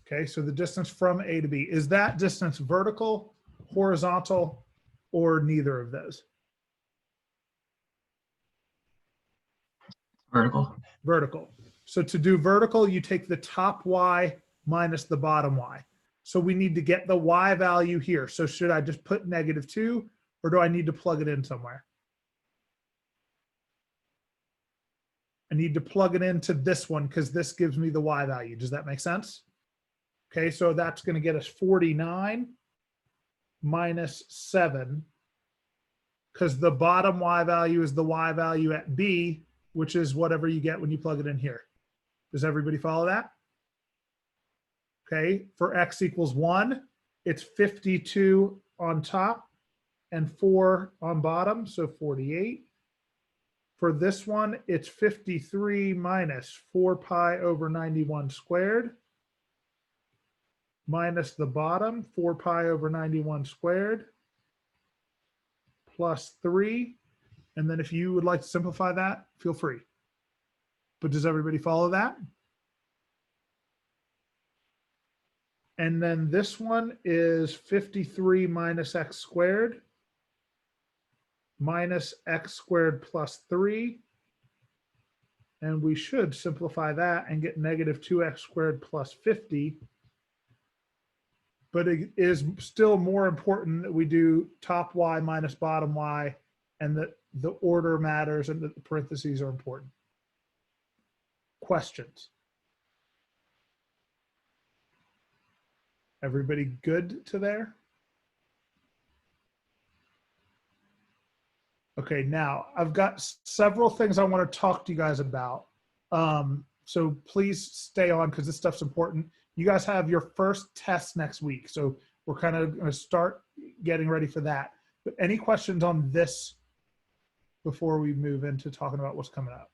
Okay, so the distance from A to B, is that distance vertical, horizontal, or neither of those? Vertical. Vertical. So to do vertical, you take the top Y minus the bottom Y. So we need to get the Y value here. So should I just put -2, or do I need to plug it in somewhere? I need to plug it into this one because this gives me the Y value. Does that make sense? Okay, so that's going to get us 49 minus 7, because the bottom Y value is the Y value at B, which is whatever you get when you plug it in here. Does everybody follow that? Okay, for X equals 1, it's 52 on top and 4 on bottom, so 48. For this one, it's 53 minus 4 pi over 91 squared, minus the bottom, 4 pi over 91 squared, plus 3. And then if you would like to simplify that, feel free. But does everybody follow that? And then this one is 53 minus x squared, minus x squared plus 3. And we should simplify that and get -2x squared plus 50. But it is still more important that we do top Y minus bottom Y, and that the order matters and that the parentheses are important. Questions? Everybody good to there? Okay, now I've got several things I want to talk to you guys about. So please stay on because this stuff's important. You guys have your first test next week. So we're kind of going to start getting ready for that. But any questions on this before we move into talking about what's coming up?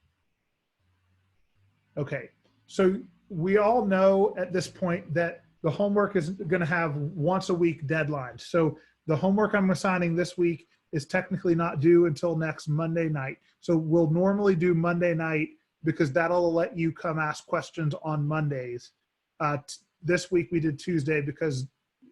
Okay, so we all know at this point that the homework is going to have once a week deadlines. So the homework I'm assigning this week is technically not due until next Monday night. So we'll normally do Monday night because that'll let you come ask questions on Mondays. This week we did Tuesday because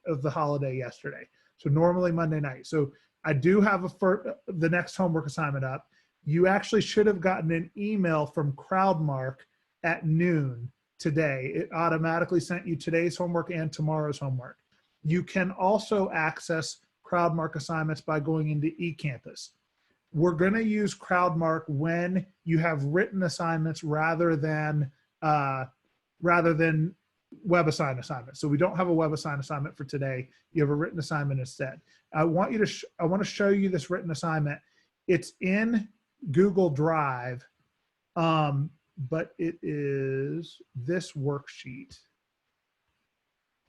of the holiday yesterday. So normally Monday night. So I do have the next homework assignment up. You actually should have gotten an email from Crowdmark at noon today. It automatically sent you today's homework and tomorrow's homework. You can also access Crowdmark assignments by going into eCampus. We're going to use Crowdmark when you have written assignments rather than web assignment. So we don't have a web assignment for today. You have a written assignment instead. I want to show you this written assignment. It's in Google Drive, but it is this worksheet.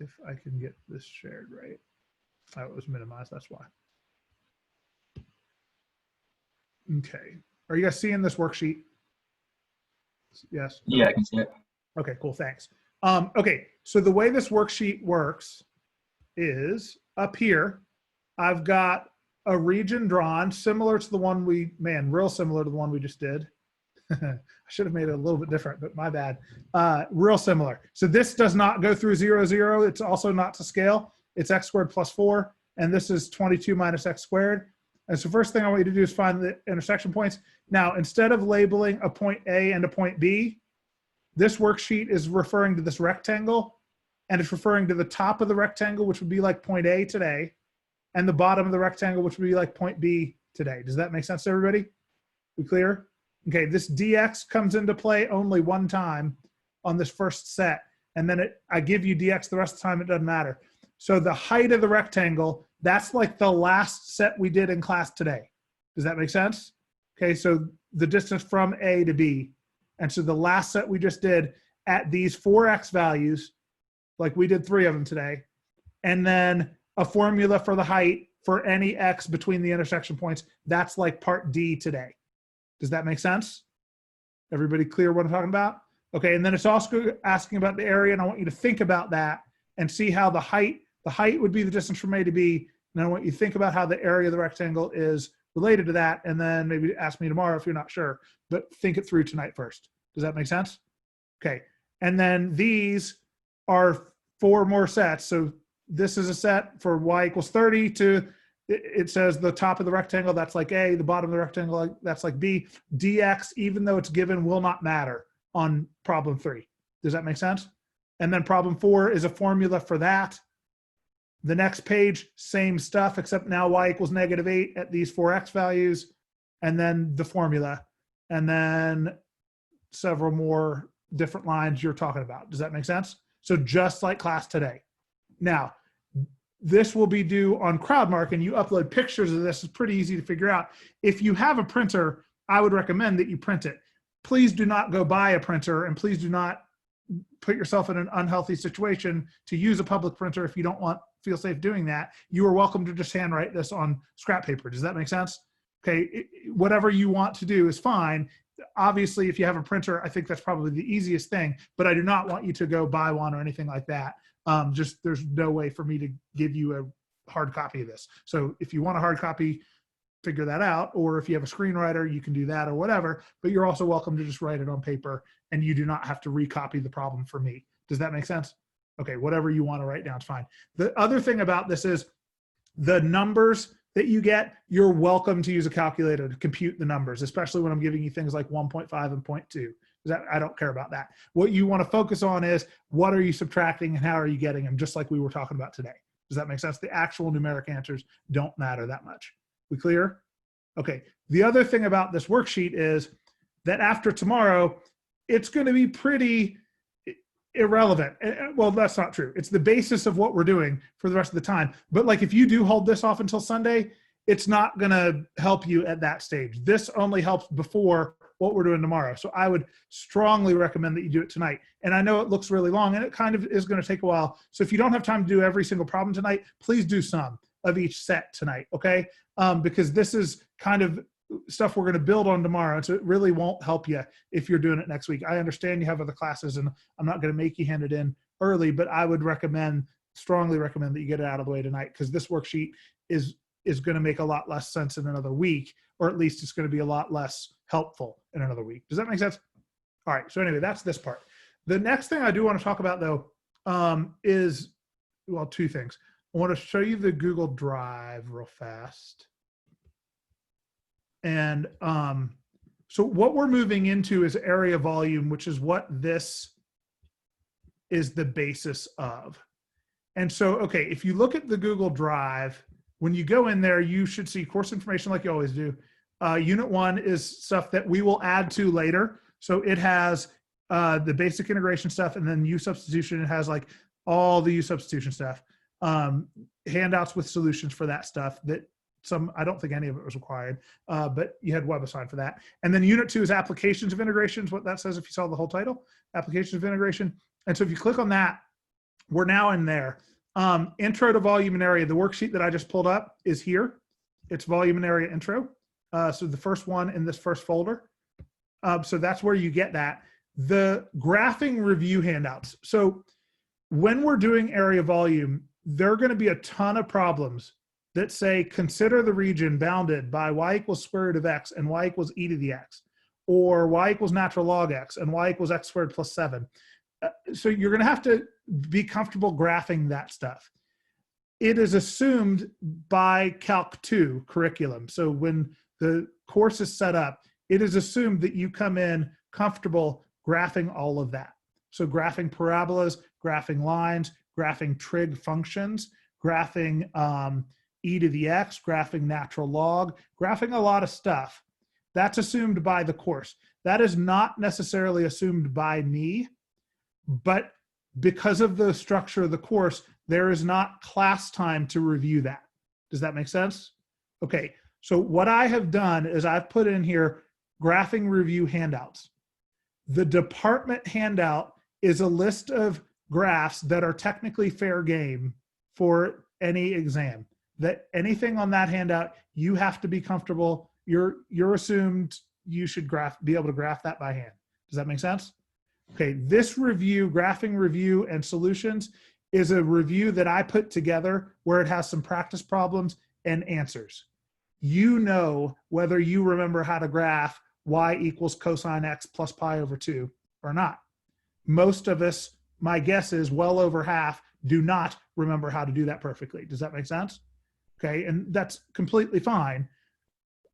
If I can get this shared right. Oh, it was minimized, that's why. Okay. Are you guys seeing this worksheet? Yes. Yeah, I can see it. Okay, cool, thanks. Okay, so the way this worksheet works is up here, I've got a region drawn similar to the one real similar to the one we just did. I should have made it a little bit different, but my bad. Real similar. So this does not go through 0, 0. It's also not to scale. It's x squared plus 4, and this is 22 minus x squared. And so first thing I want you to do is find the intersection points. Now, instead of labeling a point A and a point B, this worksheet is referring to this rectangle, and it's referring to the top of the rectangle, which would be like point A today, and the bottom of the rectangle, which would be like point B today. Does that make sense to everybody? We clear? Okay, this dx comes into play only one time on this first set, and then I give you dx the rest of the time, it doesn't matter. So the height of the rectangle, that's like the last set we did in class today. Does that make sense? Okay, so the distance from A to B. And so the last set we just did at these 4x values, like we did 3 of them today, and then a formula for the height for any x between the intersection points, that's like part D today. Does that make sense? Everybody clear what I'm talking about? Okay, and then it's also asking about the area, and I want you to think about that and see how the height would be the distance from A to B, and I want you to think about how the area of the rectangle is related to that, and then maybe ask me tomorrow if you're not sure, but think it through tonight first. Does that make sense? Okay, and then these are 4 more sets. So this is a set for y equals 30 to, it says the top of the rectangle, that's like A, the bottom of the rectangle, that's like B. dx, even though it's given, will not matter on problem 3. Does that make sense? And then problem 4 is a formula for that. The next page, same stuff, except now y equals -8 at these 4x values, and then the formula, and then several more different lines you're talking about. Does that make sense? So just like class today. Now, this will be due on CrowdMark, and you upload pictures of this. It's pretty easy to figure out. If you have a printer, I would recommend that you print it. Please do not go buy a printer, and please do not put yourself in an unhealthy situation to use a public printer if you don't feel safe doing that. You are welcome to just handwrite this on scrap paper. Does that make sense? Okay, whatever you want to do is fine. Obviously, if you have a printer, I think that's probably the easiest thing, but I do not want you to go buy one or anything like that. There's no way for me to give you a hard copy of this. So if you want a hard copy, figure that out. Or if you have a screenwriter, you can do that or whatever, but you're also welcome to just write it on paper, and you do not have to recopy the problem for me. Does that make sense? Okay, whatever you want to write down is fine. The other thing about this is the numbers that you get, you're welcome to use a calculator to compute the numbers, especially when I'm giving you things like 1.5 and 0.2. I don't care about that. What you want to focus on is what are you subtracting and how are you getting them, just like we were talking about today. Does that make sense? The actual numeric answers don't matter that much. We clear? Okay. The other thing about this worksheet is that after tomorrow, it's going to be pretty irrelevant. Well, that's not true. It's the basis of what we're doing for the rest of the time. But like if you do hold this off until Sunday, it's not going to help you at that stage. This only helps before what we're doing tomorrow. So I would strongly recommend that you do it tonight. And I know it looks really long, and it kind of is going to take a while. So if you don't have time to do every single problem tonight, please do some of each set tonight, okay? Because this is kind of stuff we're going to build on tomorrow. So it really won't help you if you're doing it next week. I understand you have other classes, and I'm not going to make you hand it in early, but I would strongly recommend that you get it out of the way tonight, because this worksheet is going to make a lot less sense in another week, or at least it's going to be a lot less helpful in another week. Does that make sense? All right. So anyway, that's this part. The next thing I do want to talk about though, is, well, 2 things. I want to show you the Google Drive real fast. And so what we're moving into is area volume, which is what this is the basis of. And so, okay, if you look at the Google Drive, when you go in there, you should see course information like you always do. Unit 1 is stuff that we will add to later. So it has the basic integration stuff, and then U substitution. It has like all the U substitution stuff. Handouts with solutions for that stuff that I don't think any of it was required, but you had WebAssign for that. And then unit 2 is applications of integrations, what that says if you saw the whole title, applications of integration. And so if you click on that, we're now in there. Intro to volume and area, the worksheet that I just pulled up is here. It's volume and area intro. So the first one in this first folder. So that's where you get that. The graphing review handouts. So when we're doing area volume, there are going to be a ton of problems that say, consider the region bounded by y equals square root of x and y equals e to the x, or y equals natural log x and y equals x squared plus 7. So you're going to have to be comfortable graphing that stuff. It is assumed by Calc 2 curriculum. So when the course is set up, it is assumed that you come in comfortable graphing all of that. So graphing parabolas, graphing lines, graphing trig functions, graphing e to the x, graphing natural log, graphing a lot of stuff. That's assumed by the course. That is not necessarily assumed by me, but because of the structure of the course, there is not class time to review that. Does that make sense? Okay, so what I have done is I've put in here graphing review handouts. The department handout is a list of graphs that are technically fair game for any exam. That anything on that handout, you have to be comfortable. You're assumed you should be able to graph that by hand. Does that make sense? Okay, this review, graphing review and solutions, is a review that I put together where it has some practice problems and answers. You know whether you remember how to graph y equals cosine x plus pi over 2 or not. Most of us, my guess is well over half, do not remember how to do that perfectly. Does that make sense? Okay, and that's completely fine.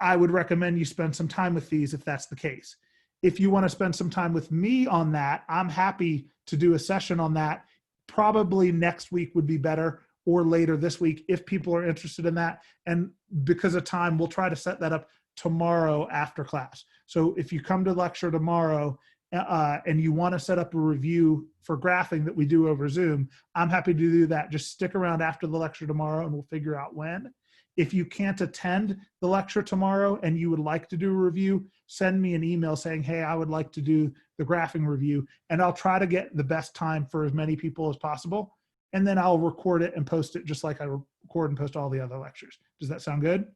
I would recommend you spend some time with these if that's the case. If you want to spend some time with me on that, I'm happy to do a session on that. Probably next week would be better, or later this week if people are interested in that. And because of time, we'll try to set that up tomorrow after class. So if you come to lecture tomorrow and you want to set up a review for graphing that we do over Zoom, I'm happy to do that. Just stick around after the lecture tomorrow and we'll figure out when. If you can't attend the lecture tomorrow and you would like to do a review, send me an email saying, hey, I would like to do the graphing review, and I'll try to get the best time for as many people as possible. And then I'll record it and post it just like I record and post all the other lectures. Does that sound good?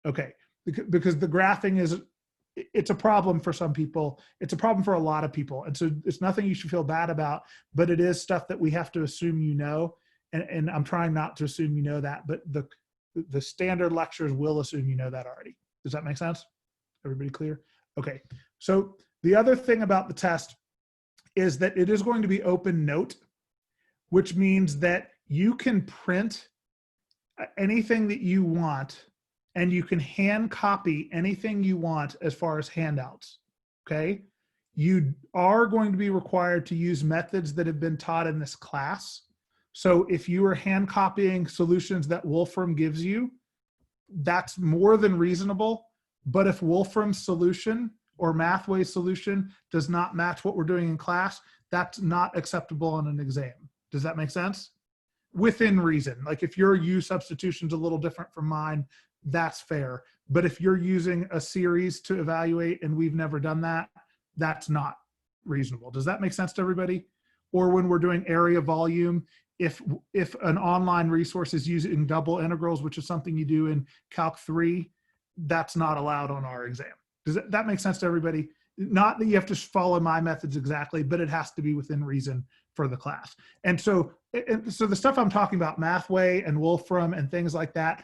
Okay, because the graphing it's a problem for some people. It's a problem for a lot of people. And so it's nothing you should feel bad about, but it is stuff that we have to assume you know. And I'm trying not to assume you know that, but the standard lectures will assume you know that already. Does that make sense? Everybody clear? Okay. So the other thing about the test is that it is going to be open note, which means that you can print anything that you want and you can hand copy anything you want as far as handouts. Okay. You are going to be required to use methods that have been taught in this class. So if you are hand copying solutions that Wolfram gives you, that's more than reasonable. But if Wolfram's solution or Mathway's solution does not match what we're doing in class, that's not acceptable on an exam. Does that make sense? Within reason. Like if your U substitution's a little different from mine, that's fair. But if you're using a series to evaluate and we've never done that, that's not reasonable. Does that make sense to everybody? Or when we're doing area volume, if an online resource is using double integrals, which is something you do in Calc 3, that's not allowed on our exam. Does that make sense to everybody? Not that you have to follow my methods exactly, but it has to be within reason for the class. And so the stuff I'm talking about, Mathway and Wolfram and things like that,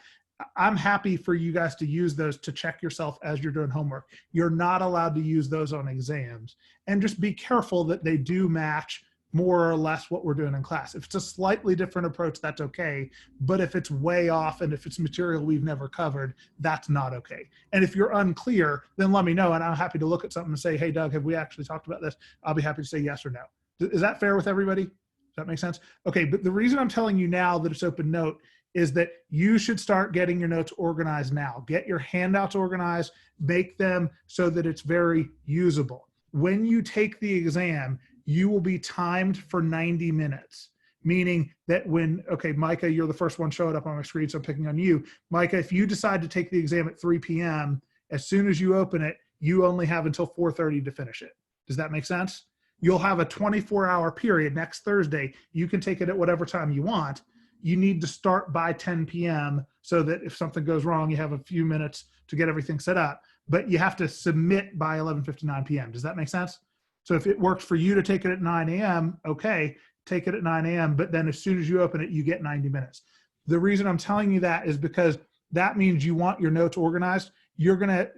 I'm happy for you guys to use those to check yourself as you're doing homework. You're not allowed to use those on exams. And just be careful that they do match more or less what we're doing in class. If it's a slightly different approach, that's okay. But if it's way off and if it's material we've never covered, that's not okay. And if you're unclear, then let me know and I'm happy to look at something and say, hey, Doug, have we actually talked about this? I'll be happy to say yes or no. Is that fair with everybody? Does that make sense? Okay, but the reason I'm telling you now that it's open note is that you should start getting your notes organized now. Get your handouts organized, make them so that it's very usable. when you take the exam, you will be timed for 90 minutes. Meaning that when, okay, Micah, you're the first one showing up on my screen, so I'm picking on you. Micah, if you decide to take the exam at 3 p.m., as soon as you open it, you only have until 4:30 to finish it. Does that make sense? You'll have a 24-hour period next Thursday. You can take it at whatever time you want. You need to start by 10 p.m. so that if something goes wrong, you have a few minutes to get everything set up. But you have to submit by 11:59 p.m. Does that make sense? So if it works for you to take it at 9 a.m., okay, take it at 9 a.m. But then as soon as you open it, you get 90 minutes. The reason I'm telling you that is because that means you want your notes organized. You're going to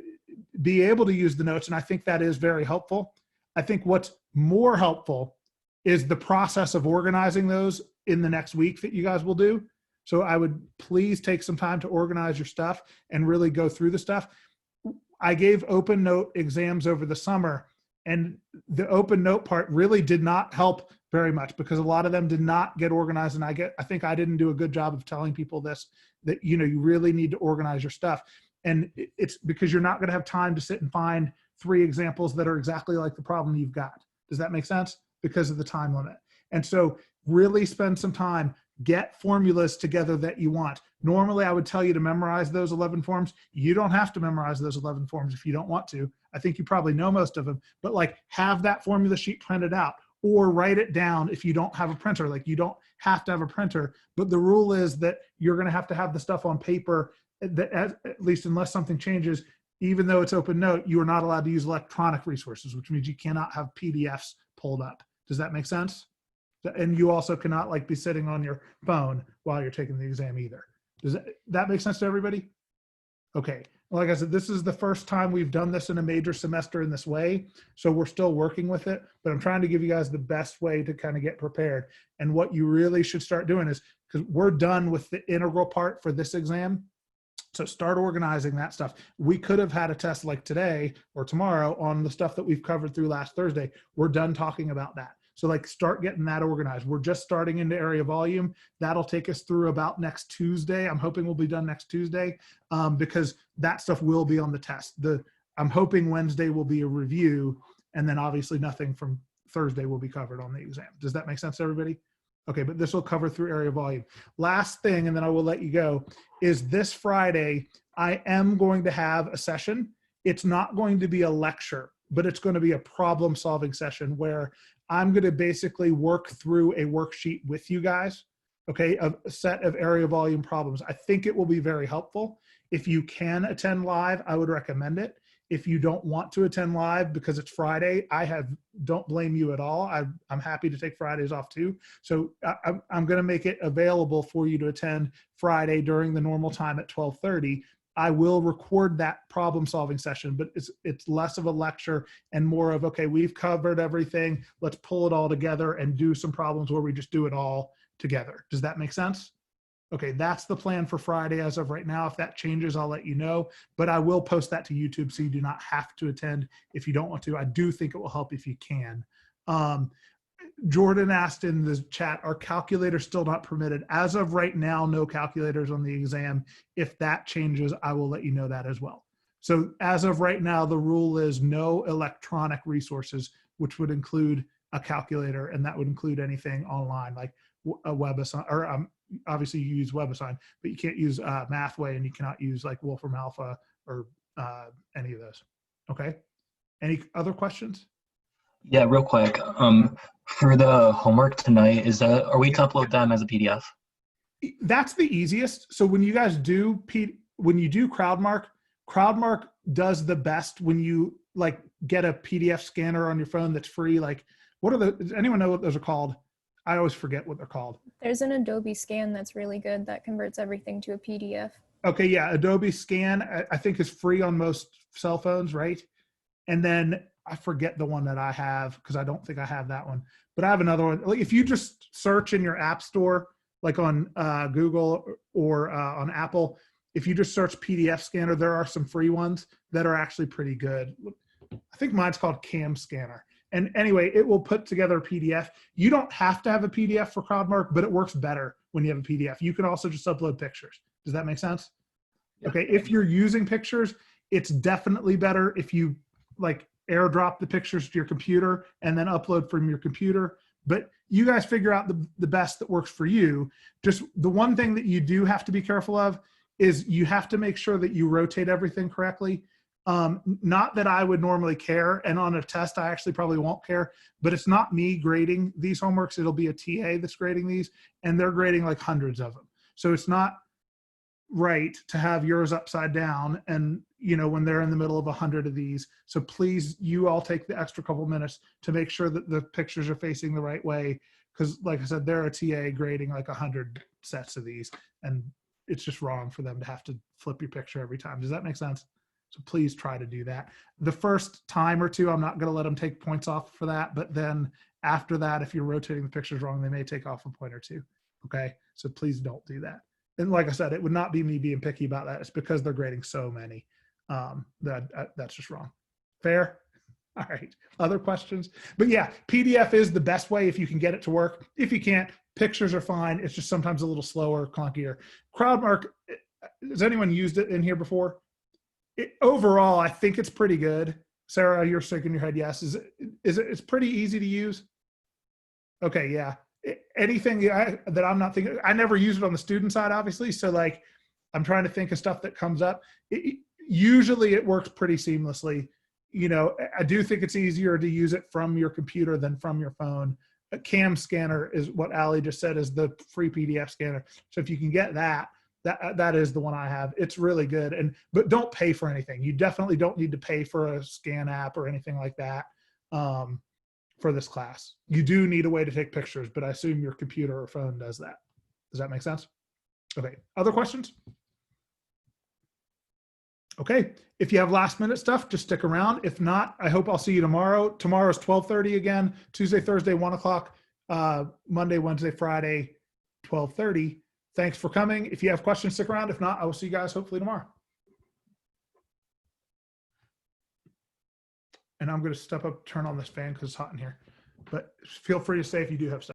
be able to use the notes, and I think that is very helpful. I think what's more helpful is the process of organizing those in the next week that you guys will do. So I would please take some time to organize your stuff and really go through the stuff. I gave open note exams over the summer, and the open note part really did not help very much because a lot of them did not get organized. And I think I didn't do a good job of telling people this, that, you know, you really need to organize your stuff. And it's because you're not going to have time to sit and find 3 examples that are exactly like the problem you've got. Does that make sense? Because of the time limit. And so really spend some time, get formulas together that you want. Normally I would tell you to memorize those 11 forms. You don't have to memorize those 11 forms if you don't want to. I think you probably know most of them, but like have that formula sheet printed out or write it down if you don't have a printer. Like you don't have to have a printer, but the rule is that you're going to have the stuff on paper that at least unless something changes, even though it's open note, you are not allowed to use electronic resources, which means you cannot have PDFs pulled up. Does that make sense? And you also cannot like be sitting on your phone while you're taking the exam either. Does that make sense to everybody? Okay. Like I said, this is the first time we've done this in a major semester in this way. So we're still working with it, but I'm trying to give you guys the best way to kind of get prepared. And what you really should start doing is, because we're done with the integral part for this exam. So start organizing that stuff. We could have had a test like today or tomorrow on the stuff that we've covered through last Thursday. We're done talking about that. So like start getting that organized. We're just starting into area volume. That'll take us through about next Tuesday. I'm hoping we'll be done next Tuesday because that stuff will be on the test. I'm hoping Wednesday will be a review, and then obviously nothing from Thursday will be covered on the exam. Does that make sense to everybody? Okay, but this will cover through area volume. Last thing, and then I will let you go, is this Friday, I am going to have a session. It's not going to be a lecture, but it's going to be a problem-solving session where I'm going to basically work through a worksheet with you guys, okay, of a set of area volume problems. I think it will be very helpful. If you can attend live, I would recommend it. If you don't want to attend live because it's Friday, don't blame you at all. I'm happy to take Fridays off too. So I'm going to make it available for you to attend Friday during the normal time at 12:30. I will record that problem solving session, but it's less of a lecture and more of, okay, we've covered everything. Let's pull it all together and do some problems where we just do it all together. Does that make sense? Okay, that's the plan for Friday as of right now. If that changes, I'll let you know, but I will post that to YouTube so you do not have to attend if you don't want to. I do think it will help if you can. Jordan asked in the chat, are calculators still not permitted? As of right now, no calculators on the exam. If that changes, I will let you know that as well. So as of right now, the rule is no electronic resources, which would include a calculator, and that would include anything online, like a WebAssign, or obviously you use WebAssign, but you can't use Mathway, and you cannot use like Wolfram Alpha or any of those. Okay. Any other questions? Yeah, real quick. For the homework tonight, are we to upload them as a PDF? That's the easiest. So when you guys do CrowdMark does the best when you like get a PDF scanner on your phone that's free. Like, does anyone know what those are called? I always forget what they're called. There's an Adobe Scan that's really good that converts everything to a PDF. Okay, yeah, Adobe Scan I think is free on most cell phones, right? And then I forget the one that I have because I don't think I have that one. But I have another one. Like if you just search in your app store, like on Google or on Apple, if you just search PDF Scanner, there are some free ones that are actually pretty good. I think mine's called Cam Scanner. And anyway, it will put together a PDF. You don't have to have a PDF for CrowdMark, but it works better when you have a PDF. You can also just upload pictures. Does that make sense? Yep. Okay, if you're using pictures, it's definitely better if you like airdrop the pictures to your computer and then upload from your computer. But you guys figure out the best that works for you. Just the one thing that you do have to be careful of is you have to make sure that you rotate everything correctly. Not that I would normally care, and on a test I actually probably won't care, but it's not me grading these homeworks. It'll be a TA that's grading these, and they're grading like hundreds of them. So it's not right to have yours upside down and when they're in the middle of 100 of these. So please, you all take the extra couple minutes to make sure that the pictures are facing the right way, because like I said, they're a TA grading like 100 sets of these, and it's just wrong for them to have to flip your picture every time. Does that make sense? So please try to do that. The first time or two, I'm not going to let them take points off for that, but then after that, if you're rotating the pictures wrong, they may take off a point or two. Okay, so please don't do that. And like I said, it would not be me being picky about that. It's because they're grading so many. That's just wrong. Fair? All right. Other questions? But yeah, PDF is the best way if you can get it to work. If you can't, pictures are fine. It's just sometimes a little slower, clunkier. CrowdMark, has anyone used it in here before? Overall, I think it's pretty good. Sarah, you're shaking your head yes. It's pretty easy to use? Okay, yeah. Anything that I'm not thinking, I never use it on the student side, obviously. So like, I'm trying to think of stuff that comes up. Usually it works pretty seamlessly. I do think it's easier to use it from your computer than from your phone. A CAM scanner is what Ali just said is the free PDF scanner. So if you can get that is the one I have. It's really good. But don't pay for anything. You definitely don't need to pay for a scan app or anything like that. For this class, you do need a way to take pictures, but I assume your computer or phone does that. Does that make sense? Okay, other questions? Okay, if you have last minute stuff, just stick around. If not, I hope I'll see you tomorrow. Tomorrow's 12:30 again, Tuesday, Thursday, 1 o'clock, Monday, Wednesday, Friday, 12:30. Thanks for coming. If you have questions, stick around. If not, I will see you guys hopefully tomorrow. And I'm going to step up, turn on this fan because it's hot in here. But feel free to say if you do have stuff.